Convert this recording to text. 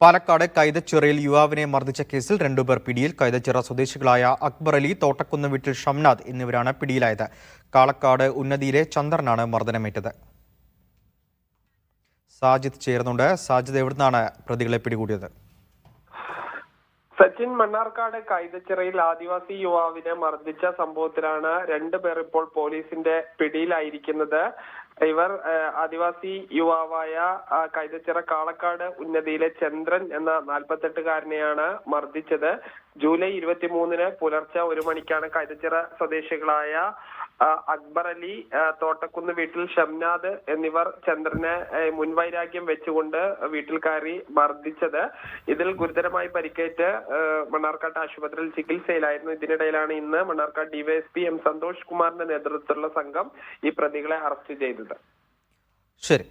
പാലക്കാട് കൈതച്ചിറയിൽ യുവാവിനെ മർദ്ദിച്ച കേസിൽ രണ്ടുപേർ പിടിയിൽ. കൈതച്ചിറ സ്വദേശികളായ അക്ബർ അലി, തോട്ടക്കുന്ന് വീട്ടിൽ ഷംനാദ് എന്നിവരാണ് പിടിയിലായത്. കാളക്കാട് ഉന്നതിയിലെ ചന്ദ്രനാണ് മർദ്ദനമേറ്റത്. സാജിദ് ചേർന്നുണ്ട്. സാജിദ്, എവിടുന്നാണ് പ്രതികളെ പിടികൂടിയത്? സച്ചിൻ, മണ്ണാർക്കാട് കൈതച്ചിറയിൽ ആദിവാസി യുവാവിനെ മർദ്ദിച്ച സംഭവത്തിലാണ് രണ്ടുപേർ ഇപ്പോൾ പോലീസിന്റെ പിടിയിലായിരിക്കുന്നത്. ഇവർ ആദിവാസി യുവാവായ കൈതച്ചിറ കാളക്കാട് ഉന്നതിയിലെ ചന്ദ്രൻ എന്ന 48-കാരനെയാണ് മർദ്ദിച്ചത്. ജൂലൈ 23-ന് പുലർച്ചെ 1 മണിക്കാണ് കൈതച്ചിറ സ്വദേശികളായ അക്ബർ അലി, തോട്ടക്കുന്ന് വീട്ടിൽ ഷംനാദ് എന്നിവർ ചന്ദ്രനെ മുൻവൈരാഗ്യം വെച്ചുകൊണ്ട് വീട്ടിൽ കയറി മർദ്ദിച്ചത്. ഇതിൽ ഗുരുതരമായി പരിക്കേറ്റ് മണ്ണാർക്കാട് ആശുപത്രിയിൽ ചികിത്സയിലായിരുന്നു. ഇതിനിടയിലാണ് ഇന്ന് മണ്ണാർക്കാട് ഡിവൈഎസ്പി എം സന്തോഷ് കുമാറിന്റെ നേതൃത്വത്തിലുള്ള സംഘം ഈ പ്രതികളെ അറസ്റ്റ് ചെയ്തത്. ശരി.